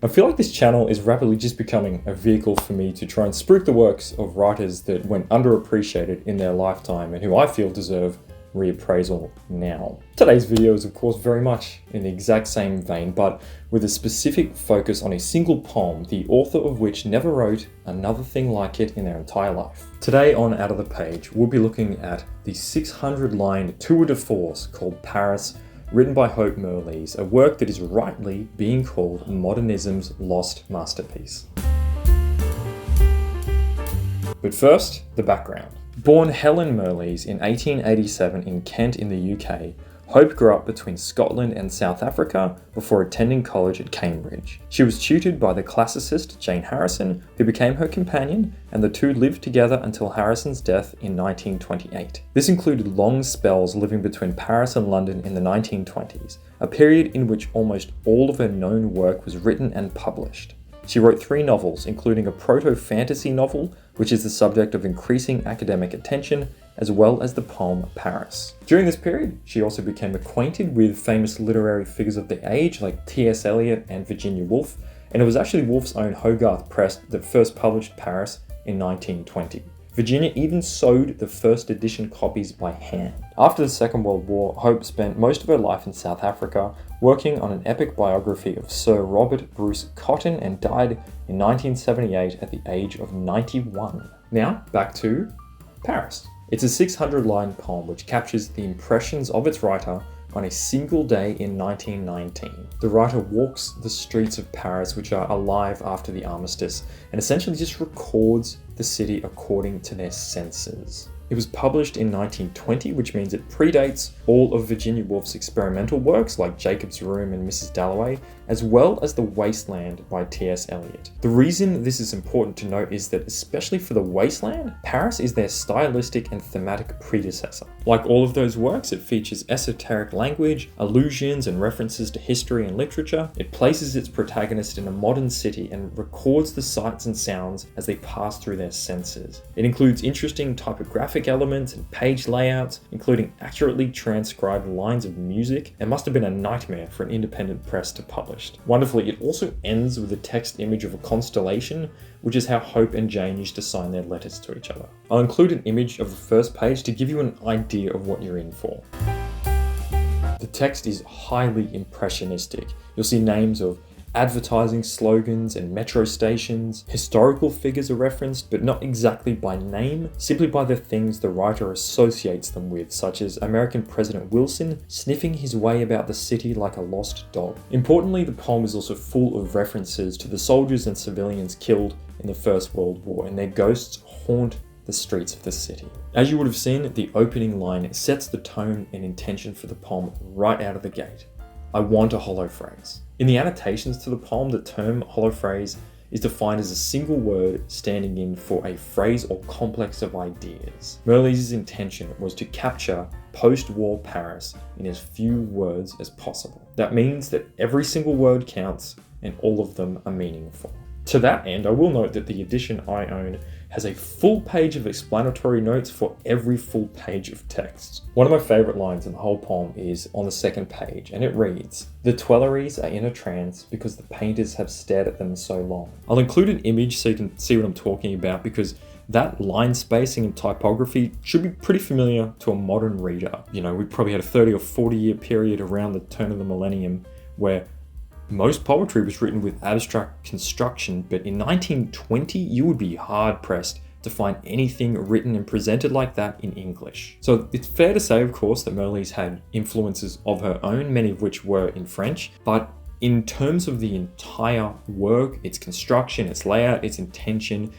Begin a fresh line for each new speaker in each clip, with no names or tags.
I feel like this channel is rapidly just becoming a vehicle for me to try and spruik the works of writers that went underappreciated in their lifetime and who I feel deserve reappraisal now. Today's video is of course very much in the exact same vein, but with a specific focus on a single poem, the author of which never wrote another thing like it in their entire life. Today on Out of the Page, we'll be looking at the 600-line tour de force called Paris, written by Hope Mirrlees, a work that is rightly being called Modernism's lost masterpiece. But first, the background. Born Helen Mirrlees in 1887 in Kent in the UK, Hope grew up between Scotland and South Africa before attending college at Cambridge. She was tutored by the classicist Jane Harrison, who became her companion, and the two lived together until Harrison's death in 1928. This included long spells living between Paris and London in the 1920s, a period in which almost all of her known work was written and published. She wrote 3 novels, including a proto-fantasy novel, which is the subject of increasing academic attention, as well as the poem Paris. During this period, she also became acquainted with famous literary figures of the age like T.S. Eliot and Virginia Woolf, and it was actually Woolf's own Hogarth Press that first published Paris in 1920. Virginia even sewed the first edition copies by hand. After the Second World War, Hope spent most of her life in South Africa, working on an epic biography of Sir Robert Bruce Cotton, and died in 1978 at the age of 91. Now, back to Paris. It's a 600-line poem which captures the impressions of its writer on a single day in 1919. The writer walks the streets of Paris, which are alive after the armistice, and essentially just records the city according to their senses. It was published in 1920, which means it predates all of Virginia Woolf's experimental works like Jacob's Room and Mrs. Dalloway, as well as The Wasteland by T.S. Eliot. The reason this is important to note is that, especially for The Wasteland, Paris is their stylistic and thematic predecessor. Like all of those works, it features esoteric language, allusions and references to history and literature. It places its protagonist in a modern city and records the sights and sounds as they pass through their senses. It includes interesting typographic elements and page layouts, including accurately transcribed lines of music. It must have been a nightmare for an independent press to publish. Wonderfully, it also ends with a text image of a constellation, which is how Hope and Jane used to sign their letters to each other. I'll include an image of the first page to give you an idea of what you're in for. The text is highly impressionistic. You'll see names of advertising slogans and metro stations. Historical figures are referenced, but not exactly by name, simply by the things the writer associates them with, such as American President Wilson sniffing his way about the city like a lost dog. Importantly, the poem is also full of references to the soldiers and civilians killed in the First World War, and their ghosts haunt the streets of the city. As you would have seen, the opening line sets the tone and intention for the poem right out of the gate. I want a hollow phrase. In the annotations to the poem, the term hollow phrase is defined as a single word standing in for a phrase or complex of ideas. Mirrlees' intention was to capture post-war Paris in as few words as possible. That means that every single word counts and all of them are meaningful. To that end, I will note that the edition I own has a full page of explanatory notes for every full page of text. One of my favourite lines in the whole poem is on the second page, and it reads, "The Tuileries are in a trance because the painters have stared at them so long." I'll include an image so you can see what I'm talking about, because that line spacing and typography should be pretty familiar to a modern reader. You know, we probably had a 30 or 40 year period around the turn of the millennium where most poetry was written with abstract construction, but in 1920, you would be hard-pressed to find anything written and presented like that in English. So it's fair to say, of course, that Mirrlees had influences of her own, many of which were in French, but in terms of the entire work, its construction, its layout, its intention,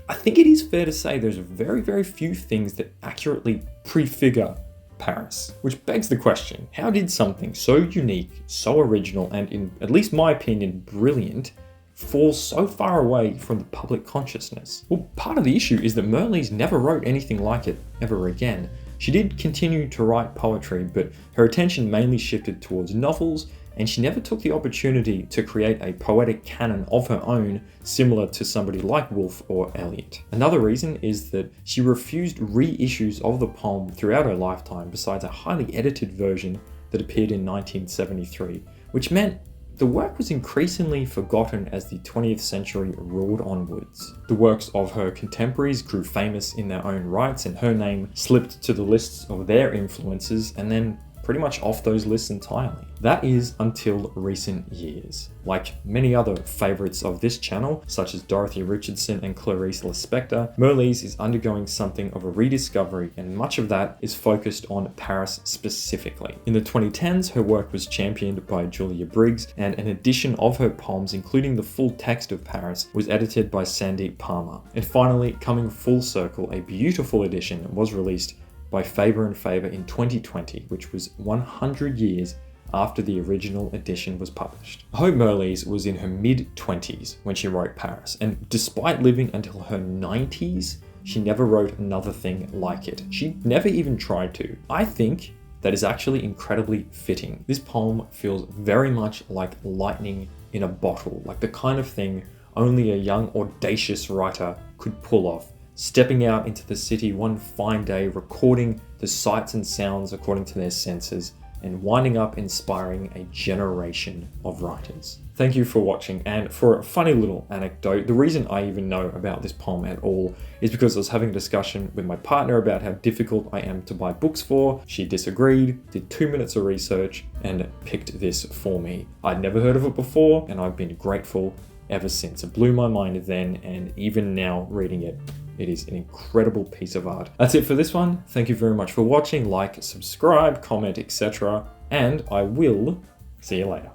I think it is fair to say there's very, very few things that accurately prefigure Paris. Which begs the question, how did something so unique, so original, and in at least my opinion, brilliant, fall so far away from the public consciousness? Well, part of the issue is that Mirrlees never wrote anything like it ever again. She did continue to write poetry, but her attention mainly shifted towards novels, and she never took the opportunity to create a poetic canon of her own, similar to somebody like Woolf or Eliot. Another reason is that she refused reissues of the poem throughout her lifetime, besides a highly edited version that appeared in 1973, which meant the work was increasingly forgotten as the 20th century rolled onwards. The works of her contemporaries grew famous in their own rights, and her name slipped to the lists of their influences and then pretty much off those lists entirely. That is until recent years. Like many other favourites of this channel, such as Dorothy Richardson and Clarice Lispector, Mirrlees is undergoing something of a rediscovery, and much of that is focused on Paris specifically. In the 2010s, her work was championed by Julia Briggs, and an edition of her poems, including the full text of Paris, was edited by Sandeep Palmer. And finally, coming full circle, a beautiful edition was released by Faber and Faber in 2020, which was 100 years after the original edition was published. Hope Mirrlees was in her mid-20s when she wrote Paris, and despite living until her 90s, she never wrote another thing like it. She never even tried to. I think that is actually incredibly fitting. This poem feels very much like lightning in a bottle, like the kind of thing only a young, audacious writer could pull off. Stepping out into the city one fine day, recording the sights and sounds according to their senses, and winding up inspiring a generation of writers. Thank you for watching, and for a funny little anecdote, the reason I even know about this poem at all is because I was having a discussion with my partner about how difficult I am to buy books for. She disagreed, did 2 minutes of research, and picked this for me. I'd never heard of it before, and I've been grateful ever since. It blew my mind then, and even now reading it, it is an incredible piece of art. That's it for this one. Thank you very much for watching. Like, subscribe, comment, etc. And I will see you later.